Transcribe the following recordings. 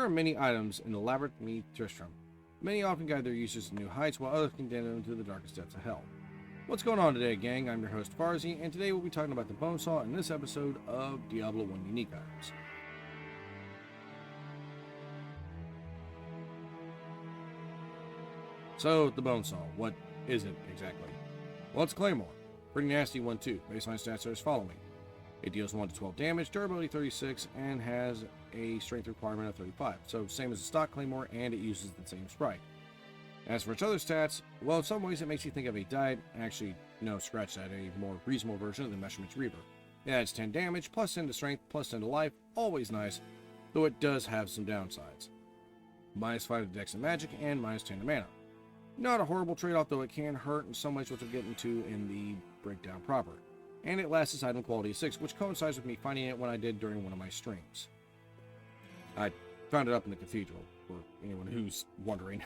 There are many items in the Labyrinth Mead Tristram. Many often guide their users to new heights, while others condemn them to the darkest depths of hell. What's going on today, gang? I'm your host, Farzi, and today we'll be talking about the Bonesaw in this episode of Diablo 1 Unique Items. So, the Bonesaw, what is it exactly? Well, it's a Claymore. Pretty nasty one too. Baseline stats are as following. It deals 1 to 12 damage, durability 36, and has a strength requirement of 35. So same as the stock Claymore, and it uses the same sprite. As for its other stats, well, in some ways it makes you think of a diet, actually, no, scratch that, a more reasonable version of the Measurement's Reaver. It adds 10 damage, plus 10 to strength, plus 10 to life, always nice, though it does have some downsides. Minus 5 to dex and magic, and minus 10 to mana. Not a horrible trade-off, though it can hurt in some ways, which we'll get into in the breakdown proper. And it lasts its item quality of 6, which coincides with me finding it when I did during one of my streams. I found it up in the cathedral, for anyone who's wondering.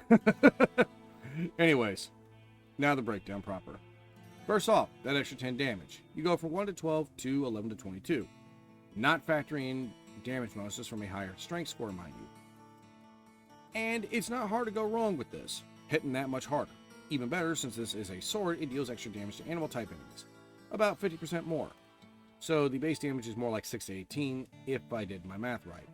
Anyways, now the breakdown proper. First off, that extra 10 damage. You go from 1 to 12 to 11 to 22. Not factoring in damage bonuses from a higher strength score, mind you. And it's not hard to go wrong with this, hitting that much harder. Even better, since this is a sword, it deals extra damage to animal type enemies. About 50% more. So the base damage is more like 6 to 18 if I did my math right.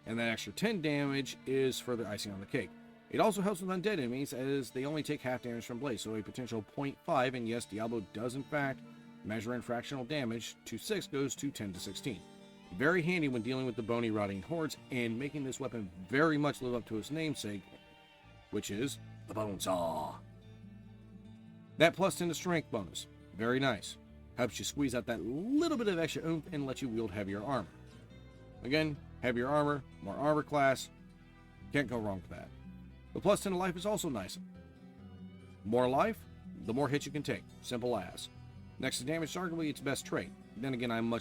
And that extra 10 damage is further icing on the cake. It also helps with undead enemies as they only take half damage from blaze, so a potential 0.5, and yes, Diablo does in fact measure in fractional damage to 6 goes to 10 to 16. Very handy when dealing with the bony rotting hordes and making this weapon very much live up to its namesake, which is the Bonesaw. That plus 10 to strength bonus. Very nice. Helps you squeeze out that little bit of extra oomph and let you wield heavier armor. Again, heavier armor, more armor class. Can't go wrong with that. The plus 10 to life is also nice. More life, the more hits you can take. Simple as. Next to damage, arguably its best trait. Then again, I'm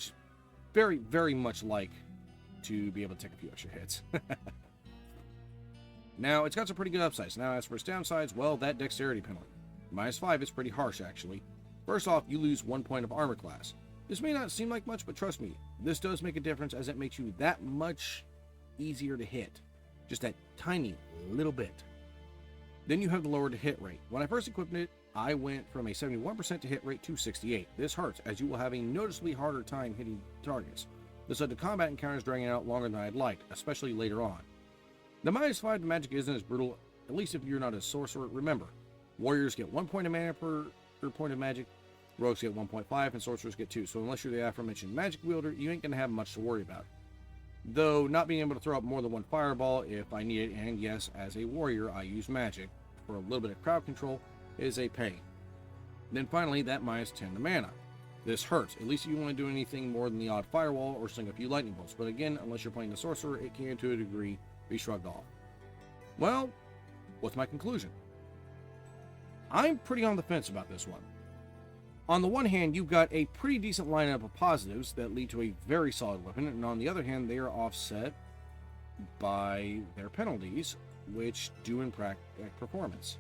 very much like to be able to take a few extra hits. Now, it's got some pretty good upsides. Now, as for its downsides, well, that dexterity penalty. Minus 5 is pretty harsh, actually. First off, you lose 1 point of armor class. This may not seem like much, but trust me, this does make a difference as it makes you that much easier to hit. Just that tiny little bit. Then you have the lowered hit rate. When I first equipped it, I went from a 71% to hit rate to 68. This hurts, as you will have a noticeably harder time hitting targets. This led to combat encounters dragging out longer than I'd liked, especially later on. The minus 5 to magic isn't as brutal, at least if you're not a sorcerer. Remember, warriors get 1 point of mana per point of magic, rogues get 1.5, and sorcerers get 2, so unless you're the aforementioned magic wielder, you ain't going to have much to worry about. Though, not being able to throw up more than 1 fireball if I need it, and yes, as a warrior, I use magic for a little bit of crowd control, is a pain. Then finally, that minus 10 to mana. This hurts, at least if you want to do anything more than the odd firewall or sling a few lightning bolts, but again, unless you're playing the sorcerer, it can, to a degree, be shrugged off. Well, what's my conclusion? I'm pretty on the fence about this one. On the one hand, you've got a pretty decent lineup of positives that lead to a very solid weapon, and on the other hand, they are offset by their penalties, which do impact performance.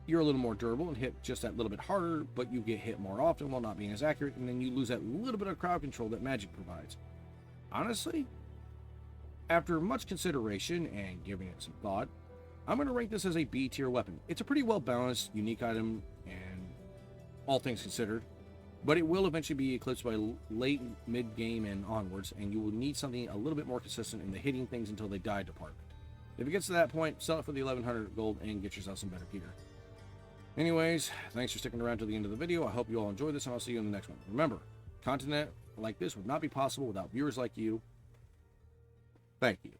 You're a little more durable and hit just that little bit harder, but you get hit more often while not being as accurate, and then you lose that little bit of crowd control that magic provides. Honestly, after much consideration and giving it some thought, I'm going to rank this as a B tier weapon. It's a pretty well balanced, unique item, and all things considered, but it will eventually be eclipsed by late mid-game and onwards, and you will need something a little bit more consistent in the hitting things until they die department. If it gets to that point, sell it for the 1100 gold and get yourself some better gear. Anyways, thanks for sticking around to the end of the video. I hope you all enjoyed this, and I'll see you in the next one. Remember, content like this would not be possible without viewers like you. Thank you.